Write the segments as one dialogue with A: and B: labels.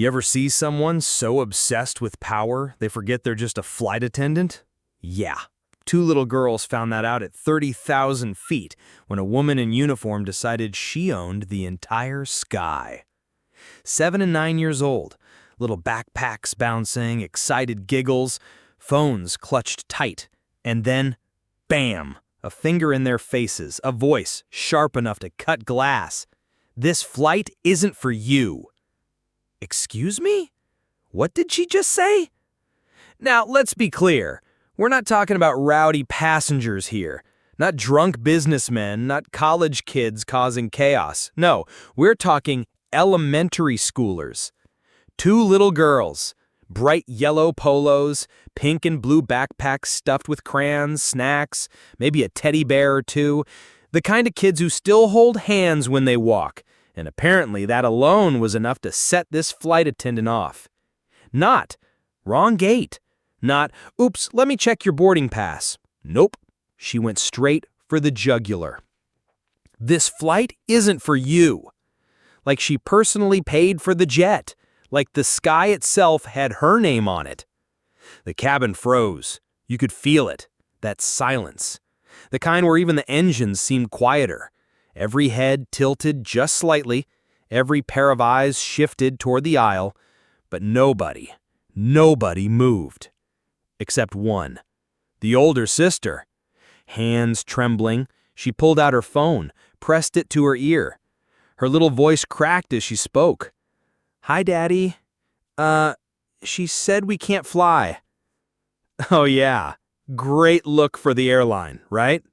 A: You ever see someone so obsessed with power they forget they're just a flight attendant? Yeah. Two little girls found that out at 30,000 feet when a woman in uniform decided she owned the entire sky. 7 and 9 years old, little backpacks bouncing, excited giggles, phones clutched tight, and then, bam, a finger in their faces, a voice sharp enough to cut glass. This flight isn't for you. Excuse me? What did she just say? Now, let's be clear. We're not talking about rowdy passengers here. Not drunk businessmen, not college kids causing chaos. No, we're talking elementary schoolers. Two little girls, bright yellow polos, pink and blue backpacks stuffed with crayons, snacks, maybe a teddy bear or two. The kind of kids who still hold hands when they walk. And apparently that alone was enough to set this flight attendant off. Not, wrong gate. Not, oops, let me check your boarding pass. Nope, she went straight for the jugular. This flight isn't for you. Like she personally paid for the jet. Like the sky itself had her name on it. The cabin froze. You could feel it, that silence. The kind where even the engines seemed quieter. Every head tilted just slightly, every pair of eyes shifted toward the aisle, but nobody moved. Except one, the older sister. Hands trembling, she pulled out her phone, pressed it to her ear. Her little voice cracked as she spoke. "Hi, Daddy. She said we can't fly." Oh yeah, great look for the airline, right?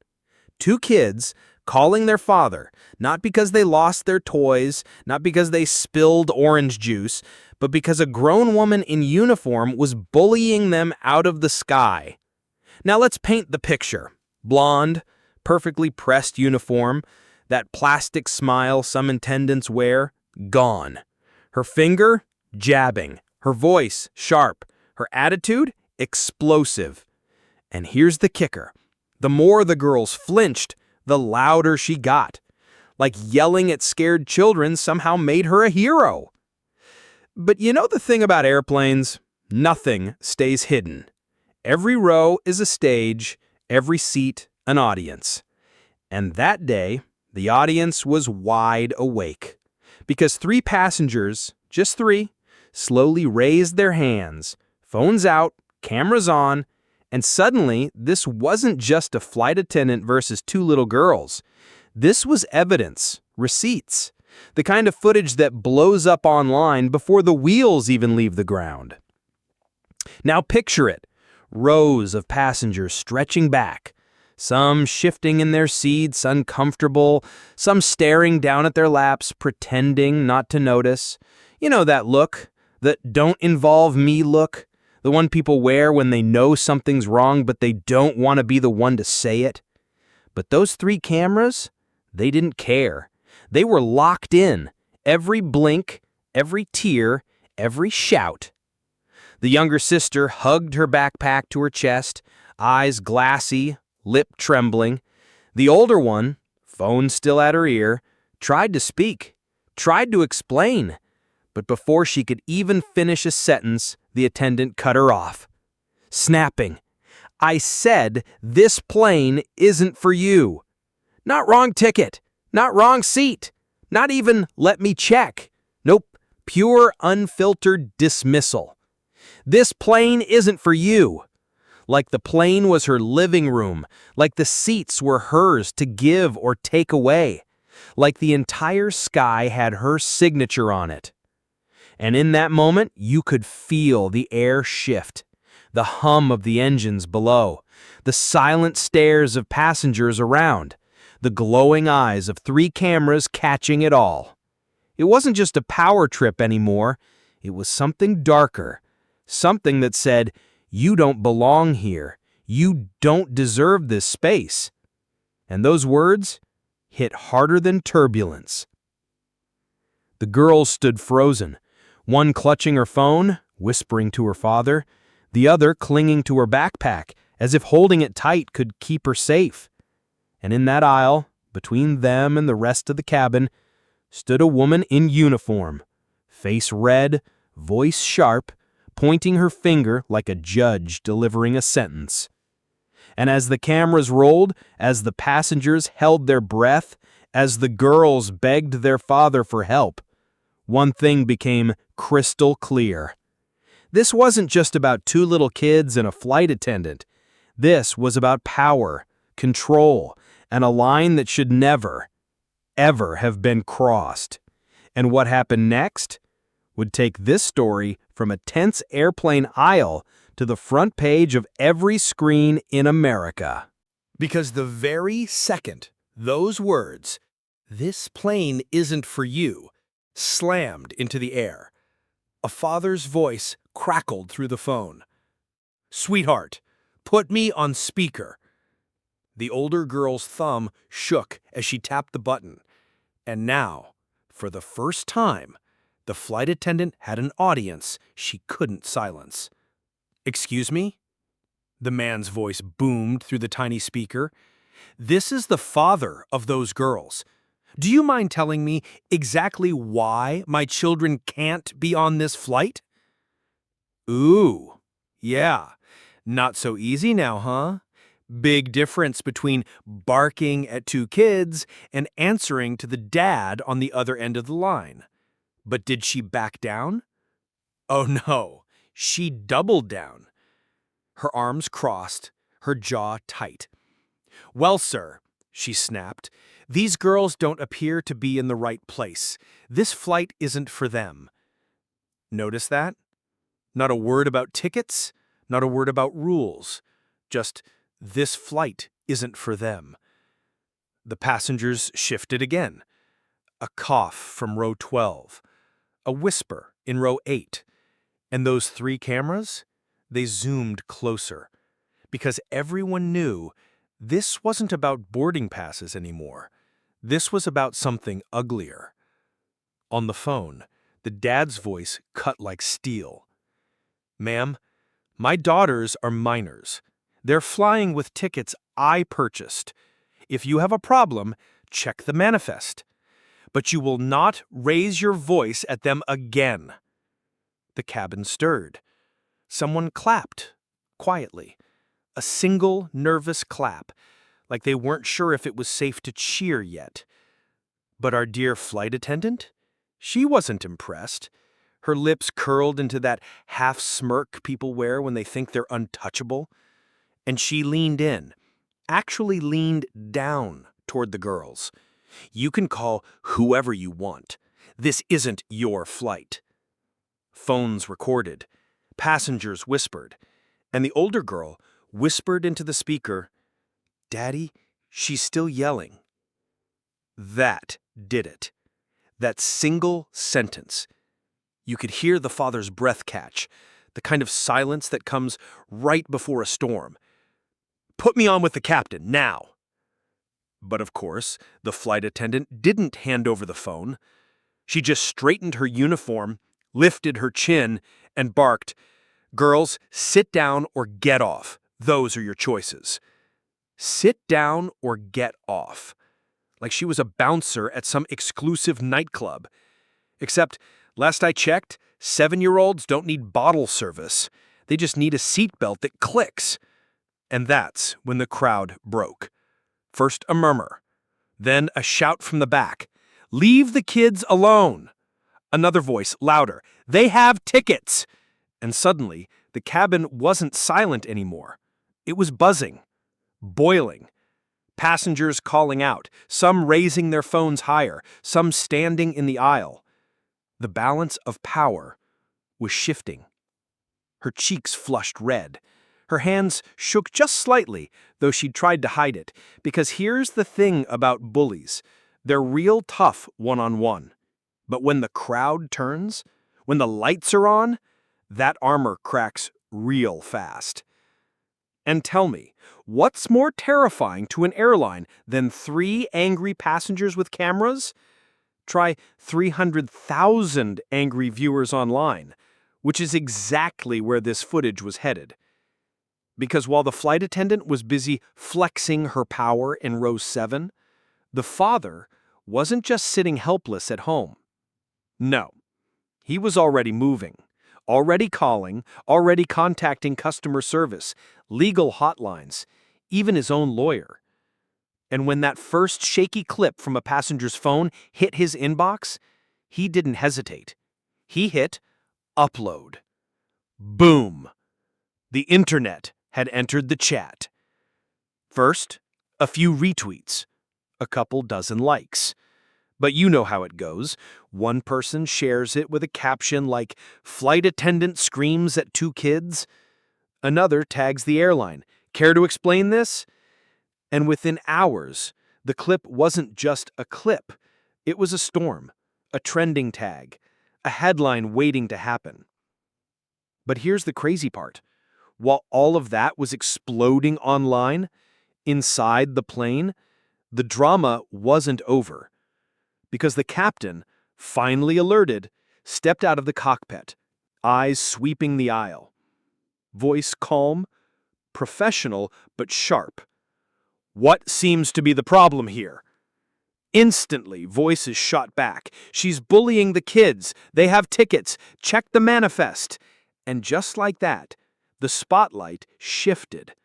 A: Two kids calling their father, not because they lost their toys, not because they spilled orange juice, but because a grown woman in uniform was bullying them out of the sky. Now let's paint the picture. Blonde, perfectly pressed uniform, that plastic smile some attendants wear, gone. Her finger, jabbing. Her voice, sharp. Her attitude, explosive. And here's the kicker. The more the girls flinched, the louder she got. Like yelling at scared children somehow made her a hero. But you know the thing about airplanes? Nothing stays hidden. Every row is a stage, every seat an audience. And that day, the audience was wide awake. Because 3 passengers, just 3, slowly raised their hands, phones out, cameras on, and suddenly, this wasn't just a flight attendant versus 2 little girls. This was evidence, receipts, the kind of footage that blows up online before the wheels even leave the ground. Now picture it, rows of passengers stretching back, some shifting in their seats, uncomfortable, some staring down at their laps, pretending not to notice. You know that look, the "don't involve me" look. The one people wear when they know something's wrong, but they don't want to be the one to say it. But those 3 cameras, they didn't care. They were locked in. Every blink, every tear, every shout. The younger sister hugged her backpack to her chest, eyes glassy, lip trembling. The older one, phone still at her ear, tried to speak, tried to explain. But before she could even finish a sentence, the attendant cut her off, snapping, "I said this plane isn't for you. Not wrong ticket, not wrong seat, not even let me check. Nope, pure unfiltered dismissal. This plane isn't for you." Like the plane was her living room, like the seats were hers to give or take away, like the entire sky had her signature on it. And in that moment, you could feel the air shift, the hum of the engines below, the silent stares of passengers around, the glowing eyes of 3 cameras catching it all. It wasn't just a power trip anymore. It was something darker, something that said, "You don't belong here. You don't deserve this space." And those words hit harder than turbulence. The girls stood frozen. One clutching her phone, whispering to her father, the other clinging to her backpack, as if holding it tight could keep her safe. And in that aisle, between them and the rest of the cabin, stood a woman in uniform, face red, voice sharp, pointing her finger like a judge delivering a sentence. And as the cameras rolled, as the passengers held their breath, as the girls begged their father for help, one thing became crystal clear. This wasn't just about two little kids and a flight attendant. This was about power, control, and a line that should never, ever have been crossed. And what happened next would take this story from a tense airplane aisle to the front page of every screen in America.
B: Because the very second those words, "This plane isn't for you," slammed into the air, a father's voice crackled through the phone. "Sweetheart, put me on speaker." The older girl's thumb shook as she tapped the button. And now, for the first time, the flight attendant had an audience she couldn't silence. "Excuse me?" The man's voice boomed through the tiny speaker. "This is the father of those girls. Do you mind telling me exactly why my children can't be on this flight?" Ooh, yeah, not so easy now, huh? Big difference between barking at two kids and answering to the dad on the other end of the line. But did she back down? Oh no, she doubled down. Her arms crossed, her jaw tight. "Well, sir," she snapped, "these girls don't appear to be in the right place. This flight isn't for them." Notice that? Not a word about tickets, not a word about rules. Just, "This flight isn't for them." The passengers shifted again. A cough from row 12. A whisper in row 8. And those three cameras? They zoomed closer. Because everyone knew this wasn't about boarding passes anymore. This was about something uglier. On the phone, the dad's voice cut like steel. "Ma'am, my daughters are minors. They're flying with tickets I purchased. If you have a problem, check the manifest. But you will not raise your voice at them again." The cabin stirred. Someone clapped, quietly. A single nervous clap, like they weren't sure if it was safe to cheer yet. But our dear flight attendant? She wasn't impressed. Her lips curled into that half-smirk people wear when they think they're untouchable. And she leaned in, actually leaned down toward the girls. "You can call whoever you want. This isn't your flight." Phones recorded. Passengers whispered. And the older girl whispered into the speaker, "Daddy, she's still yelling." That did it. That single sentence. You could hear the father's breath catch, the kind of silence that comes right before a storm. "Put me on with the captain, now." But of course, the flight attendant didn't hand over the phone. She just straightened her uniform, lifted her chin, and barked, "Girls, sit down or get off. Those are your choices." Sit down or get off. Like she was a bouncer at some exclusive nightclub. Except, last I checked, 7-year-olds don't need bottle service. They just need a seatbelt that clicks. And that's when the crowd broke. First a murmur, then a shout from the back, "Leave the kids alone!" Another voice, louder, "They have tickets!" And suddenly, the cabin wasn't silent anymore. It was buzzing, boiling. Passengers calling out, some raising their phones higher, some standing in the aisle. The balance of power was shifting. Her cheeks flushed red. Her hands shook just slightly, though she'd tried to hide it, because here's the thing about bullies. They're real tough one-on-one. But when the crowd turns, when the lights are on, that armor cracks real fast. And tell me, what's more terrifying to an airline than 3 angry passengers with cameras? Try 300,000 angry viewers online, which is exactly where this footage was headed. Because while the flight attendant was busy flexing her power in row 7, the father wasn't just sitting helpless at home. No, he was already moving. Already calling, already contacting customer service, legal hotlines, even his own lawyer. And when that first shaky clip from a passenger's phone hit his inbox, he didn't hesitate. He hit upload. Boom! The internet had entered the chat. First, a few retweets, a couple dozen likes. But you know how it goes. One person shares it with a caption like, "Flight attendant screams at two kids." Another tags the airline. "Care to explain this?" And within hours, the clip wasn't just a clip. It was a storm, a trending tag, a headline waiting to happen. But here's the crazy part. While all of that was exploding online, inside the plane, the drama wasn't over. Because the captain, finally alerted, stepped out of the cockpit, eyes sweeping the aisle. Voice calm, professional, but sharp. "What seems to be the problem here?" Instantly, voices shot back. "She's bullying the kids. They have tickets. Check the manifest." And just like that, the spotlight shifted.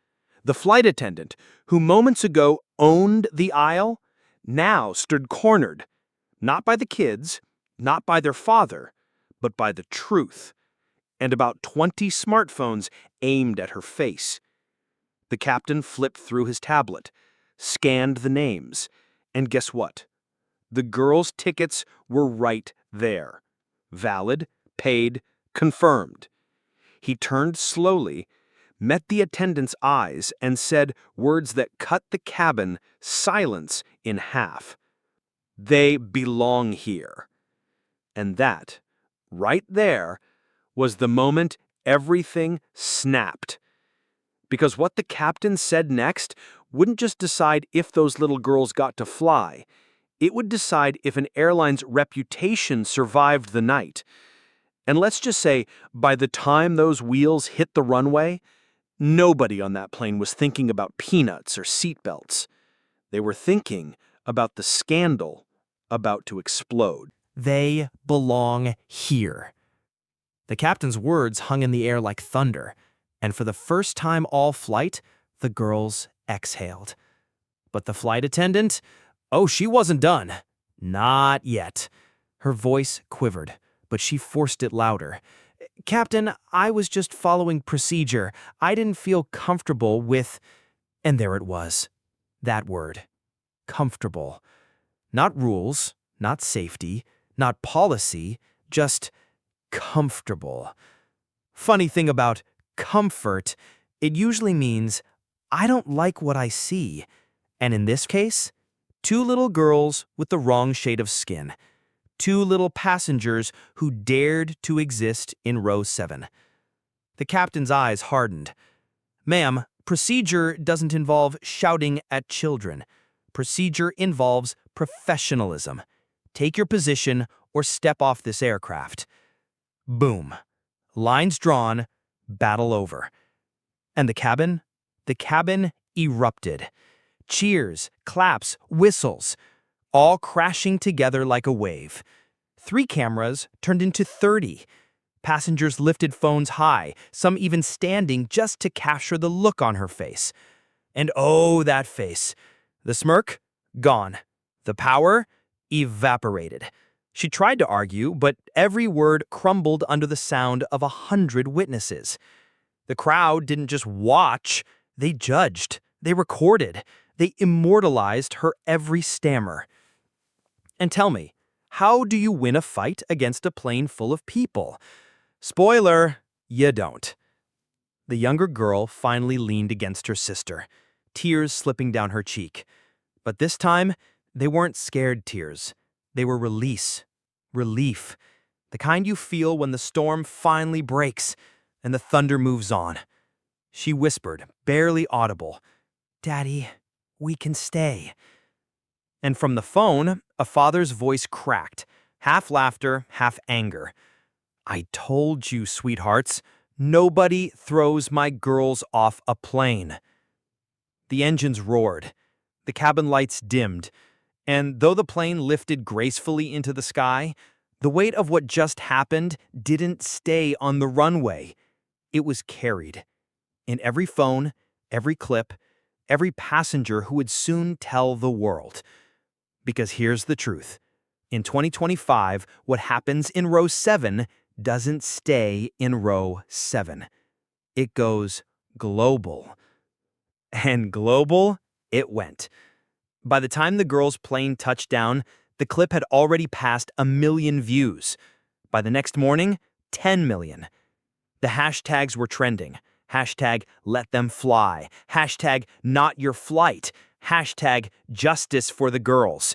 B: The flight attendant, who moments ago owned the aisle, now stood cornered. Not by the kids, not by their father, but by the truth. And about 20 smartphones aimed at her face. The captain flipped through his tablet, scanned the names, and guess what? The girls' tickets were right there. Valid, paid, confirmed. He turned slowly, met the attendant's eyes, and said words that cut the cabin silence in half. "They belong here." And that, right there, was the moment everything snapped. Because what the captain said next wouldn't just decide if those little girls got to fly. It would decide if an airline's reputation survived the night. And let's just say, by the time those wheels hit the runway, nobody on that plane was thinking about peanuts or seatbelts. They were thinking about the scandal about to explode.
A: They belong here. The captain's words hung in the air like thunder, and for the first time all flight, the girls exhaled. But the flight attendant? Oh, she wasn't done. Not yet. Her voice quivered, but she forced it louder. "Captain, I was just following procedure. I didn't feel comfortable with..." And there it was. That word. Comfortable. Not rules, not safety, not policy, just comfortable. Funny thing about comfort, it usually means I don't like what I see. And in this case, two little girls with the wrong shade of skin. Two little passengers who dared to exist in row 7. The captain's eyes hardened. "Ma'am, procedure doesn't involve shouting at children. Procedure involves professionalism. Take your position or step off this aircraft." Boom. Lines drawn, battle over. And the cabin? The cabin erupted. Cheers, claps, whistles, all crashing together like a wave. 3 cameras turned into 30. Passengers lifted phones high, some even standing just to capture the look on her face. And oh, that face. The smirk? Gone. The power? Evaporated. She tried to argue, but every word crumbled under the sound of 100 witnesses. The crowd didn't just watch, they judged, they recorded, they immortalized her every stammer. And tell me, how do you win a fight against a plane full of people? Spoiler, you don't. The younger girl finally leaned against her sister, tears slipping down her cheek. But this time, they weren't scared tears. They were release, relief, the kind you feel when the storm finally breaks and the thunder moves on. She whispered, barely audible, "Daddy, we can stay." And from the phone, a father's voice cracked, half laughter, half anger. "I told you, sweethearts, nobody throws my girls off a plane." The engines roared. The cabin lights dimmed. And though the plane lifted gracefully into the sky, The weight of what just happened didn't stay on the runway. It was carried. In every phone, every clip, every passenger who would soon tell the world. Because here's the truth. In 2025, what happens in row 7 doesn't stay in row 7. It goes global. And global it went. By the time the girls' plane touched down, the clip had already passed 1 million views. By the next morning, 10 million. The hashtags were trending. Hashtag let them fly. Hashtag not your flight. Hashtag justice for the girls.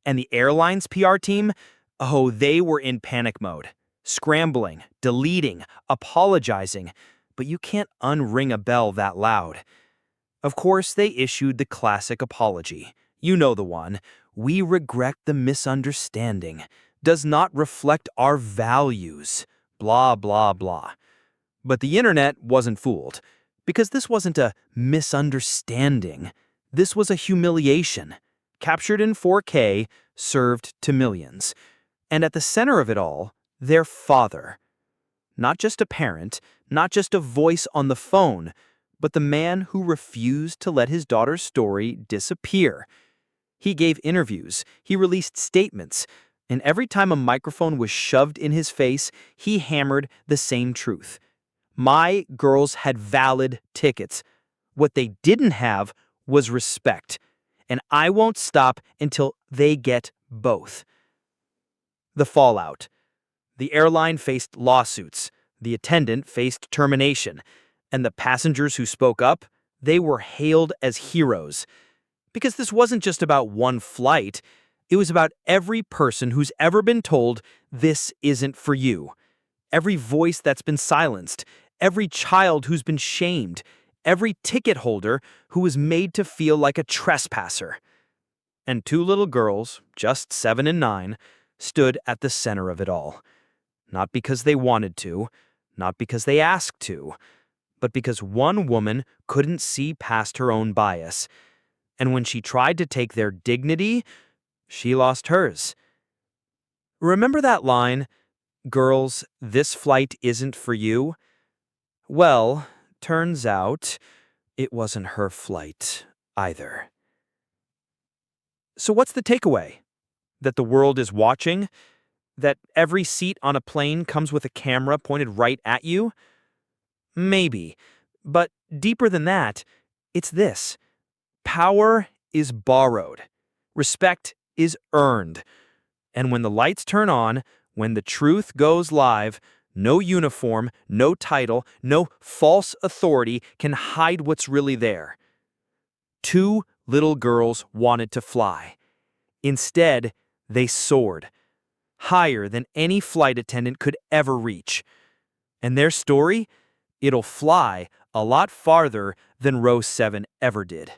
A: And the airline's PR team, oh, they were in panic mode. Scrambling, deleting, apologizing. But you can't unring a bell that loud. Of course, they issued the classic apology. You know the one. We regret the misunderstanding. Does not reflect our values. Blah, blah, blah. But the internet wasn't fooled. Because this wasn't a misunderstanding. This was a humiliation. Captured in 4K, served to millions. And at the center of it all, their father. Not just a parent, not just a voice on the phone, but the man who refused to let his daughter's story disappear. He gave interviews, he released statements, and every time a microphone was shoved in his face, he hammered the same truth. My girls had valid tickets. What they didn't have was respect, and I won't stop until they get both. The fallout. The airline faced lawsuits, the attendant faced termination, and the passengers who spoke up, they were hailed as heroes. Because this wasn't just about one flight, it was about every person who's ever been told, this isn't for you. Every voice that's been silenced, every child who's been shamed, every ticket holder who was made to feel like a trespasser. And 2 little girls, just 7 and 9, stood at the center of it all. Not because they wanted to, not because they asked to, but because one woman couldn't see past her own bias. And when she tried to take their dignity, she lost hers. Remember that line, "Girls, this flight isn't for you"? Well, turns out it wasn't her flight either. So what's the takeaway? That the world is watching? That every seat on a plane comes with a camera pointed right at you? Maybe. But deeper than that, it's this. Power is borrowed. Respect is earned. And when the lights turn on, when the truth goes live, no uniform, no title, no false authority can hide what's really there. 2 little girls wanted to fly. Instead, they soared. Higher than any flight attendant could ever reach. And their story? It'll fly a lot farther than row 7 ever did.